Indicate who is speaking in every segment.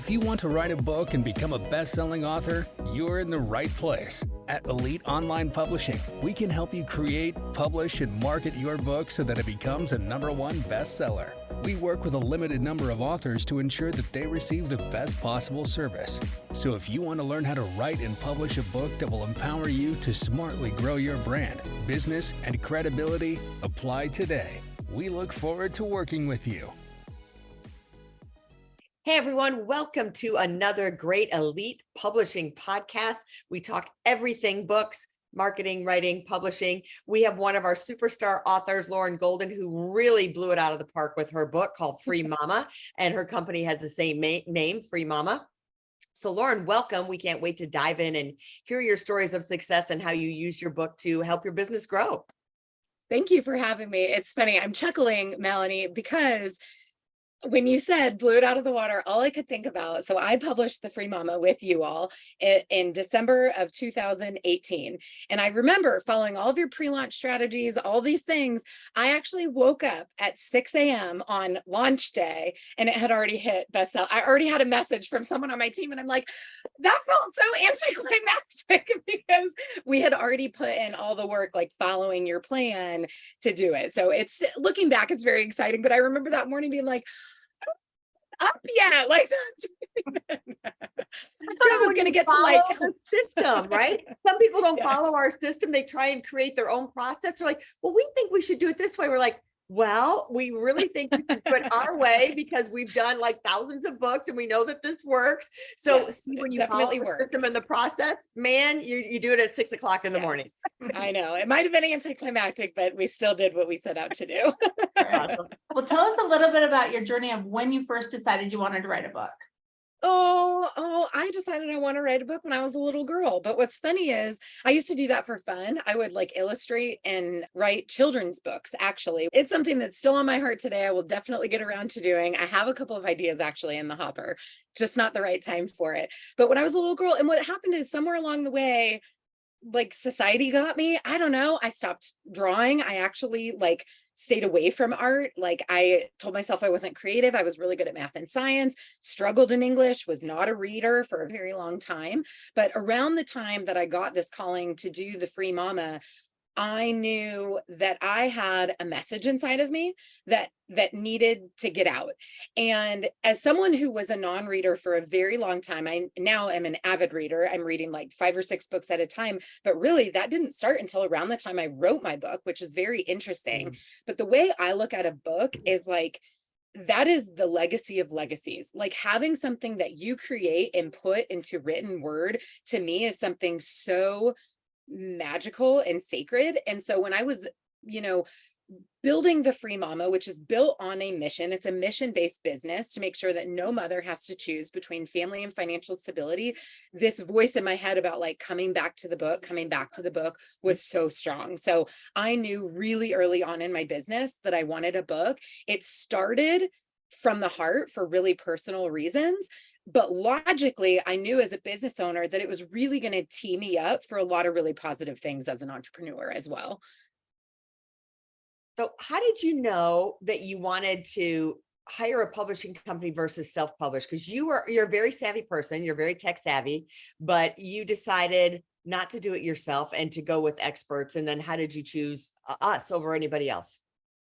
Speaker 1: If you want to write a book and become a best-selling author, you're in the right place. At Elite Online Publishing, we can help you create, publish, and market your book so that it becomes a #1 bestseller. We work with a limited number of authors to ensure that they receive the best possible service. So if you want to learn how to write and publish a book that will empower you to smartly grow your brand, business, and credibility, apply today. We look forward to working with you.
Speaker 2: Hey everyone, welcome to another great Elite Publishing podcast. We talk everything books, marketing, writing, publishing. We have one of our superstar authors, Lauren Golden, who really blew it out of the park with her book called Free Mama, and her company has the same name, Free Mama. So Lauren, welcome. We can't wait to dive in and hear your stories of success and how you use your book to help your business grow.
Speaker 3: Thank you for having me. It's funny. I'm chuckling, Melanie, because when you said blew it out of the water, all I could think about, so I published The Free Mama with you all in December of 2018. And I remember following all of your pre-launch strategies, all these things. I actually woke up at 6 a.m. on launch day and it had already hit bestseller. I already had a message from someone on my team and I'm like, that felt so anticlimactic because we had already put in all the work, like following your plan to do it. So it's looking back, it's very exciting. But I remember that morning being like, up yet, like that. I thought I was going to get to like
Speaker 2: the system, right? Some people don't follow our system. They try and create their own process. They're like, well, we think we should do it this way. We're like, well, we really think we should do it our way because we've done like thousands of books and we know that this works. So see, when you
Speaker 3: definitely
Speaker 2: follow the system in the process, man, you do it at 6 o'clock in the morning.
Speaker 3: I know it might have been anticlimactic, but we still did what we set out to do.
Speaker 2: Awesome.
Speaker 4: Well, tell us a little bit about your journey of when you first decided you wanted to write a book.
Speaker 3: I decided I want to write a book when I was a little girl. But what's funny is I used to do that for fun. I would like illustrate and write children's books. Actually, it's something that's still on my heart today. I will definitely get around to doing. I have a couple of ideas actually in the hopper, just not the right time for it. But when I was a little girl, and what happened is somewhere along the way, like society got me. I don't know. I stopped drawing. I actually like stayed away from art. Like I told myself I wasn't creative. I was really good at math and science, struggled in English, was not a reader for a very long time. But around the time that I got this calling to do The Free Mama, I knew that I had a message inside of me that needed to get out. And as someone who was a non-reader for a very long time, I now am an avid reader. I'm reading like 5 or 6 books at a time, but really that didn't start until around the time I wrote my book, which is very interesting. But the way I look at a book is like, that is the legacy of legacies. Like having something that you create and put into written word to me is something so magical and sacred. And so when I was, building The Free Mama, which is built on a mission, it's a mission-based business to make sure that no mother has to choose between family and financial stability. This voice in my head about like coming back to the book was so strong. So I knew really early on in my business that I wanted a book. It started from the heart for really personal reasons. But logically, I knew as a business owner that it was really going to tee me up for a lot of really positive things as an entrepreneur as well.
Speaker 2: So how did you know that you wanted to hire a publishing company versus self-publish? Because you're a very savvy person, you're very tech savvy, but you decided not to do it yourself and to go with experts. And then how did you choose us over anybody else?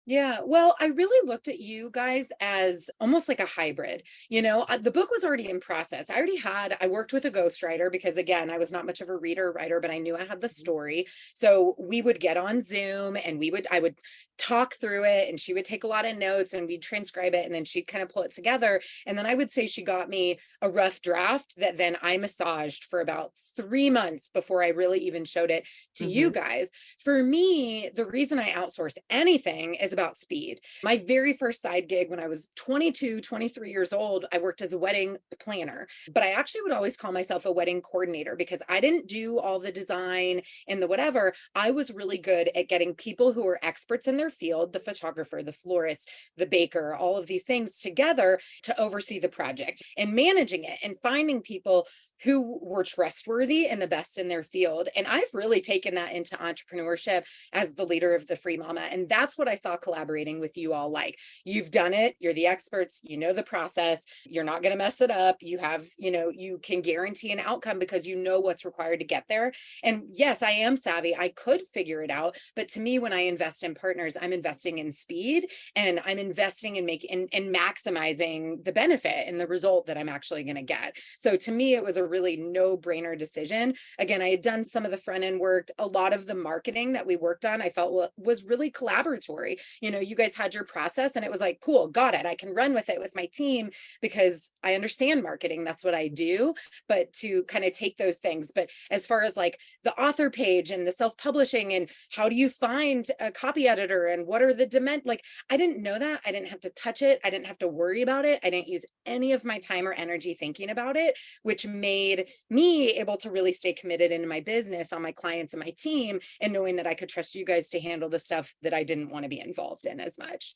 Speaker 3: Yeah, well, I really looked at you guys as almost like a hybrid. The book was already in process. I worked with a ghostwriter because again, I was not much of a reader or writer, but I knew I had the story. So we would get on Zoom and I would talk through it and she would take a lot of notes and we'd transcribe it and then she'd kind of pull it together. And then I would say she got me a rough draft that then I massaged for about 3 months before I really even showed it to you guys. For me, the reason I outsource anything is about speed. My very first side gig when I was 22, 23 years old, I worked as a wedding planner, but I actually would always call myself a wedding coordinator because I didn't do all the design and the whatever. I was really good at getting people who were experts in their field, the photographer, the florist, the baker, all of these things together to oversee the project and managing it and finding people who were trustworthy and the best in their field. And I've really taken that into entrepreneurship as the leader of The Free Mama. And that's what I saw collaborating with you all like? You've done it. You're the experts. You know the process. You're not going to mess it up. You have, you can guarantee an outcome because you know what's required to get there. And yes, I am savvy. I could figure it out. But to me, when I invest in partners, I'm investing in speed, and I'm investing in making and maximizing the benefit and the result that I'm actually going to get. So to me, it was a really no-brainer decision. Again, I had done some of the front end work. A lot of the marketing that we worked on, I felt was really collaboratory. You guys had your process, and it was like, cool, got it. I can run with it with my team because I understand marketing. That's what I do. But to kind of take those things. But as far as like the author page and the self-publishing and how do you find a copy editor and what are the like, I didn't know that. I didn't have to touch it. I didn't have to worry about it. I didn't use any of my time or energy thinking about it, which made me able to really stay committed into my business, on my clients and my team, and knowing that I could trust you guys to handle the stuff that I didn't want to be involved in as much.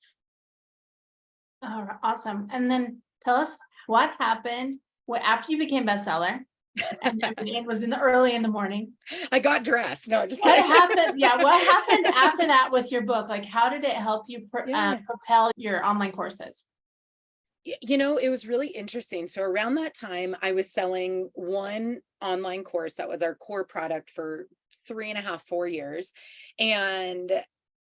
Speaker 4: All right, awesome. And then tell us what happened after you became bestseller. And it was early in the morning.
Speaker 3: I got dressed. No, just
Speaker 4: what
Speaker 3: kidding.
Speaker 4: happened? Yeah, what happened after that with your book? Like, how did it help you propel your online courses?
Speaker 3: It was really interesting. So around that time, I was selling one online course that was our core product for 3.5, 4 years. And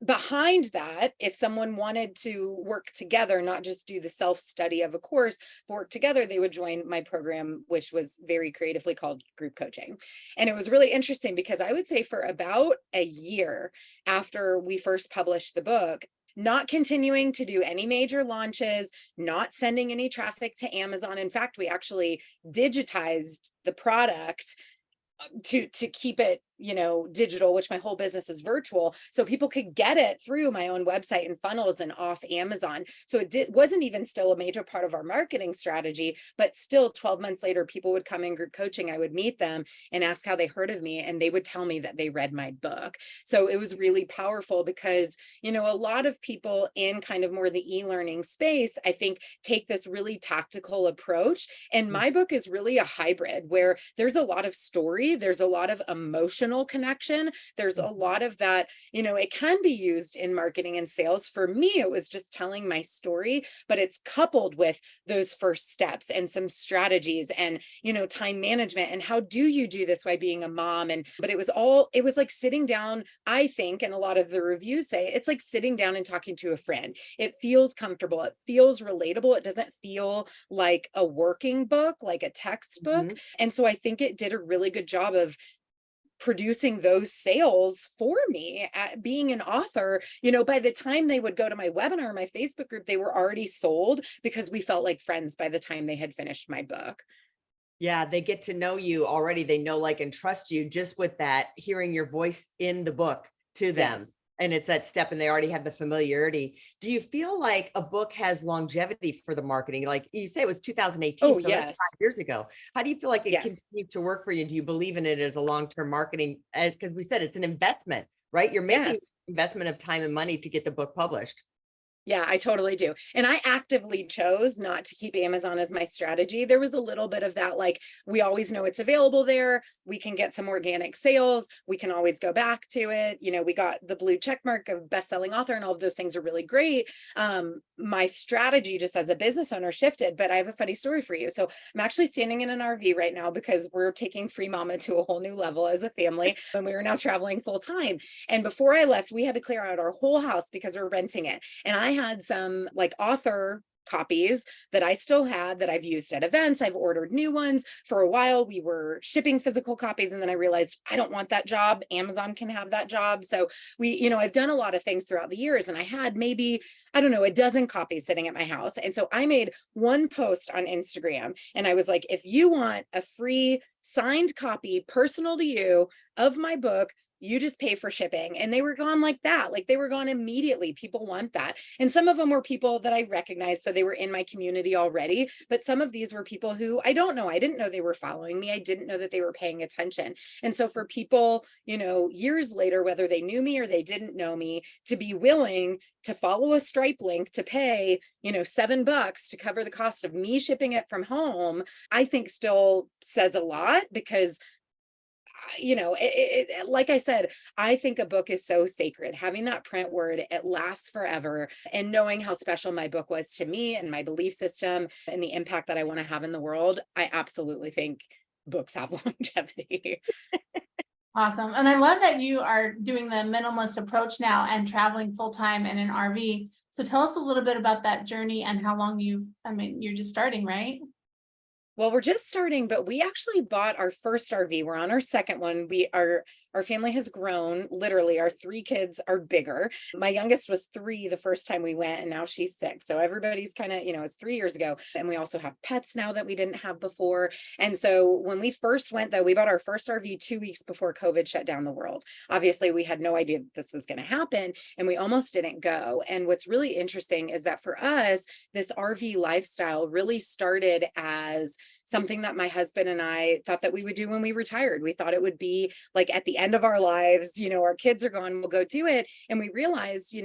Speaker 3: behind that, if someone wanted to work together, not just do the self-study of a course, but work together, they would join my program, which was very creatively called group coaching. And it was really interesting because I would say for about a year after we first published the book, not continuing to do any major launches, not sending any traffic to Amazon. In fact, we actually digitized the product to keep it digital, which my whole business is virtual, so people could get it through my own website and funnels and off Amazon. So it wasn't even still a major part of our marketing strategy, but still 12 months later, people would come in group coaching. I would meet them and ask how they heard of me, and they would tell me that they read my book. So it was really powerful because a lot of people in kind of more the e-learning space, I think, take this really tactical approach, and my book is really a hybrid where there's a lot of story, there's a lot of emotional connection, there's a lot of that. It can be used in marketing and sales. For me, it was just telling my story, but it's coupled with those first steps and some strategies and time management and how do you do this while being a mom. But it was like sitting down, I think, and a lot of the reviews say it's like sitting down and talking to a friend. It feels comfortable, it feels relatable, it doesn't feel like a working book, like a textbook. And so I think it did a really good job of producing those sales for me. At being an author, by the time they would go to my webinar, my Facebook group, they were already sold because we felt like friends by the time they had finished my book.
Speaker 2: Yeah, they get to know you already. They know, like, and trust you just with that, hearing your voice in the book to them. Yes. And it's that step, and they already have the familiarity. Do you feel like a book has longevity for the marketing? Like you say, it was 2018, so
Speaker 3: yes.
Speaker 2: That's 5 years ago. How do you feel like it continues to work for you? Do you believe in it as a long-term marketing? Because we said it's an investment, right? You're making an investment of time and money to get the book published.
Speaker 3: Yeah, I totally do. And I actively chose not to keep Amazon as my strategy. There was a little bit of that, like, we always know it's available there. We can get some organic sales. We can always go back to it. We got the blue check mark of best-selling author, and all of those things are really great. My strategy just as a business owner shifted, but I have a funny story for you. So I'm actually standing in an RV right now because we're taking Free Mama to a whole new level as a family, and we are now traveling full time. And before I left, we had to clear out our whole house because we're renting it. And I had some like author copies that I still had that I've used at events. I've ordered new ones. For a while, we were shipping physical copies, and then I realized I don't want that job. Amazon can have that job. So I've done a lot of things throughout the years, and I had maybe, I don't know, a dozen copies sitting at my house. And so I made one post on Instagram, and I was like, if you want a free signed copy personal to you of my book, you just pay for shipping. And they were gone like that. Like, they were gone immediately. People want that. And some of them were people that I recognized, so they were in my community already. But some of these were people who I don't know. I didn't know they were following me. I didn't know that they were paying attention. And so for people, years later, whether they knew me or they didn't know me, to be willing to follow a Stripe link to pay, $7 to cover the cost of me shipping it from home, I think still says a lot, because like I said, I think a book is so sacred. Having that print word, it lasts forever. And knowing how special my book was to me and my belief system and the impact that I want to have in the world, I absolutely think books have longevity.
Speaker 4: Awesome. And I love that you are doing the minimalist approach now and traveling full time in an RV. So tell us a little bit about that journey and how long you're just starting, right?
Speaker 3: Well, we're just starting, but we actually bought our first RV. We're on our second one. Our family has grown. Literally, our three kids are bigger. My youngest was 3 the first time we went, and now she's 6. So everybody's kind of, it's 3 years ago. And we also have pets now that we didn't have before. And so when we first went, though, we bought our first RV 2 weeks before COVID shut down the world. Obviously, we had no idea that this was going to happen, and we almost didn't go. And what's really interesting is that for us, this RV lifestyle really started as something that my husband and I thought that we would do when we retired. We thought it would be like at the end of our lives, our kids are gone, we'll go do it. And we realized,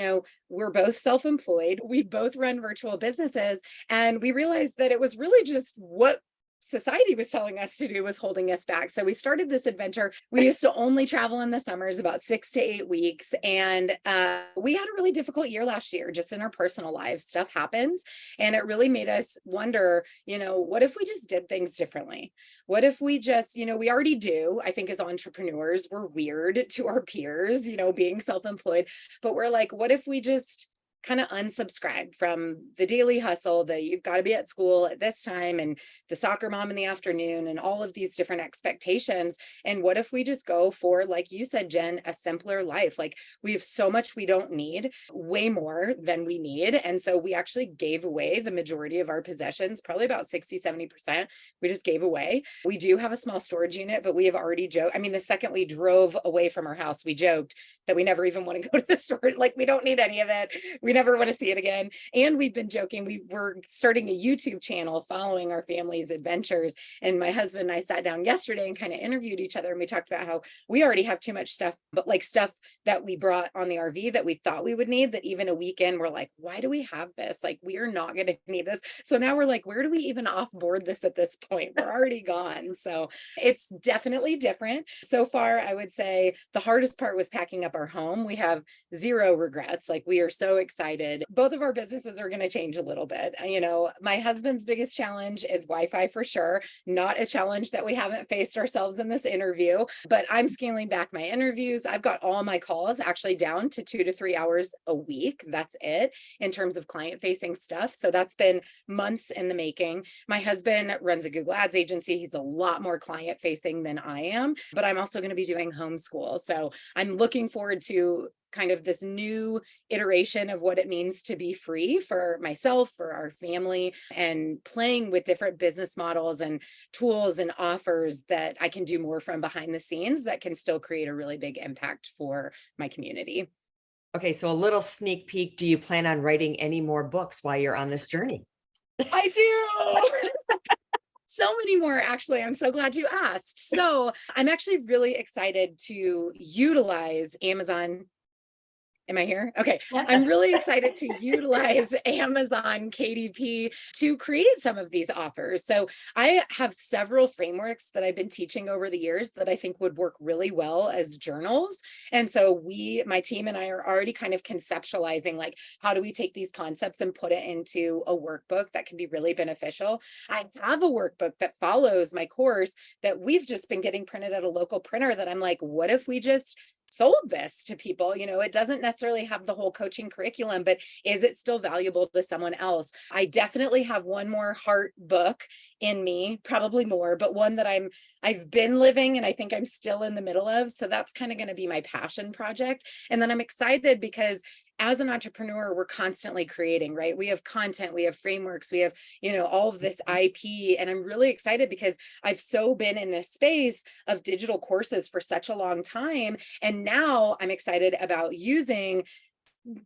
Speaker 3: we're both self-employed. We both run virtual businesses. And we realized that it was really just what society was telling us to do was holding us back. So we started this adventure. We used to only travel in the summers, about 6 to 8 weeks. And we had a really difficult year last year, just in our personal lives. Stuff happens. And it really made us wonder, what if we just did things differently? What if we just, we already do, I think as entrepreneurs, we're weird to our peers, being self-employed, but we're like, what if we just kind of unsubscribe from the daily hustle that you've got to be at school at this time and the soccer mom in the afternoon and all of these different expectations. And what if we just go for, like you said, Jen, a simpler life? Like we have so much we don't need, way more than we need. And so we actually gave away the majority of our possessions, probably about 60-70%. We just gave away. We do have a small storage unit, but we have already joked. I mean, the second we drove away from our house, we joked that we never even want to go to the store. Like we don't need any of it. We never want to see it again. And we've been joking, we were starting a YouTube channel following our family's adventures. And my husband and I sat down yesterday and kind of interviewed each other. And we talked about how we already have too much stuff, but like stuff that we brought on the RV that we thought we would need, that even a weekend, we're like, why do we have this? Like, we are not going to need this. So now we're like, where do we even offboard this at this point? We're already gone. So it's definitely different. So far, I would say the hardest part was packing up our home. We have 0 regrets. Like we are so excited. Both of our businesses are going to change a little bit. My husband's biggest challenge is Wi-Fi for sure. Not a challenge that we haven't faced ourselves in this interview, but I'm scaling back my interviews. I've got all my calls actually down to 2 to 3 hours a week. That's it in terms of client facing stuff. So that's been months in the making. My husband runs a Google Ads agency. He's a lot more client facing than I am, but I'm also going to be doing homeschool. So I'm looking forward to kind of this new iteration of what it means to be free for myself, for our family, and playing with different business models and tools and offers that I can do more from behind the scenes that can still create a really big impact for my community.
Speaker 2: Okay, so a little sneak peek. Do you plan on writing any more books while you're on this journey?
Speaker 3: I do. So many more, actually. I'm so glad you asked. So I'm actually really excited to utilize Amazon. Am I here? Okay.
Speaker 4: Yeah.
Speaker 3: I'm really excited to utilize Amazon KDP to create some of these offers. So I have several frameworks that I've been teaching over the years that I think would work really well as journals. And so my team and I are already kind of conceptualizing, like, how do we take these concepts and put it into a workbook that can be really beneficial? I have a workbook that follows my course that we've just been getting printed at a local printer that I'm like, what if we just sold this to people? It doesn't necessarily have the whole coaching curriculum, but is it still valuable to someone else? I definitely have one more heart book in me, probably more, but one that I've been living and I think I'm still in the middle of. So that's kind of going to be my passion project. And then I'm excited because as an entrepreneur, we're constantly creating, right? We have content, we have frameworks, we have, all of this IP. And I'm really excited because I've so been in this space of digital courses for such a long time. And now I'm excited about using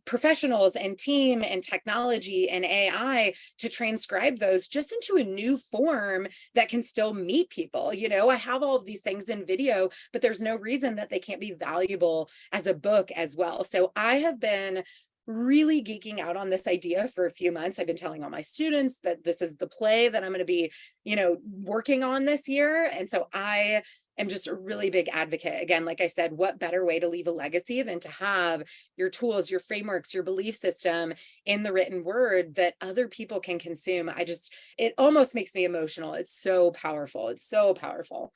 Speaker 3: professionals and team and technology and AI to transcribe those just into a new form that can still meet people. I have all of these things in video, but there's no reason that they can't be valuable as a book as well. So I have been really geeking out on this idea for a few months. I've been telling all my students that this is the play that I'm going to be, working on this year. And so I am just a really big advocate. Again, like I said, what better way to leave a legacy than to have your tools, your frameworks, your belief system in the written word that other people can consume. It almost makes me emotional. It's so powerful. It's so powerful.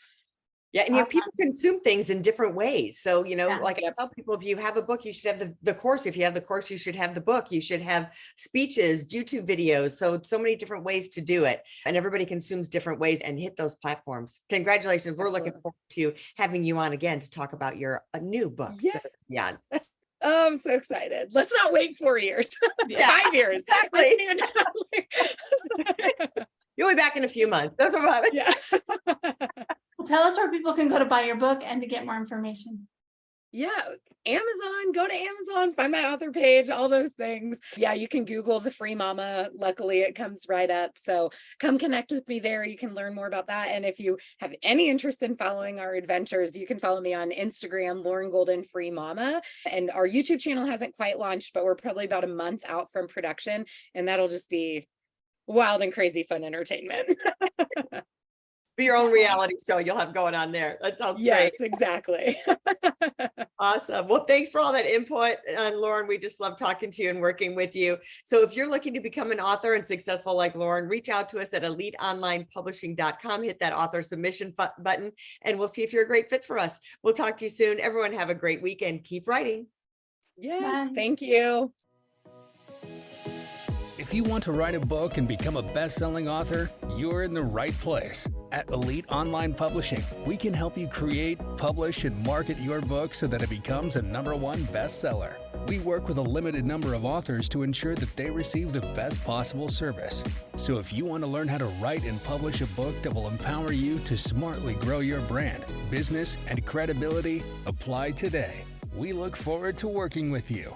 Speaker 2: Yeah. And people consume things in different ways. So, like I
Speaker 3: Yep.
Speaker 2: tell people, if you have a book, you should have the course. If you have the course, you should have the book. You should have speeches, YouTube videos. So many different ways to do it. And everybody consumes different ways and hit those platforms. Congratulations. We're looking
Speaker 3: Absolutely.
Speaker 2: forward to having you on again to talk about your new books.
Speaker 3: Yes.
Speaker 2: Yeah.
Speaker 3: Oh, I'm so excited. Let's not wait 4 years,
Speaker 2: Yeah,
Speaker 3: 5 years.
Speaker 2: exactly.
Speaker 3: I
Speaker 2: You'll be back in a few months. That's about it.
Speaker 3: Yeah.
Speaker 4: Well, tell us where people can go to buy your book and to get more information.
Speaker 3: Yeah. Amazon, go to Amazon, find my author page, all those things. Yeah, you can Google the Free Mama. Luckily, it comes right up. So come connect with me there. You can learn more about that. And if you have any interest in following our adventures, you can follow me on Instagram, Lauren Golden Free Mama. And our YouTube channel hasn't quite launched, but we're probably about a month out from production. And that'll just be wild and crazy fun entertainment.
Speaker 2: For your own reality show you'll have going on there. That sounds
Speaker 3: Yes,
Speaker 2: great.
Speaker 3: exactly.
Speaker 2: Awesome. Well, thanks for all that input. And Lauren, we just love talking to you and working with you. So if you're looking to become an author and successful like Lauren, reach out to us at eliteonlinepublishing.com, hit that author submission button, and we'll see if you're a great fit for us. We'll talk to you soon. Everyone have a great weekend. Keep writing.
Speaker 3: Yes,
Speaker 4: Bye.
Speaker 3: thank you.
Speaker 1: If you want to write a book and become a best-selling author, you're in the right place. At Elite Online Publishing, we can help you create, publish, and market your book so that it becomes a #1 bestseller. We work with a limited number of authors to ensure that they receive the best possible service. So if you want to learn how to write and publish a book that will empower you to smartly grow your brand, business, and credibility, apply today. We look forward to working with you.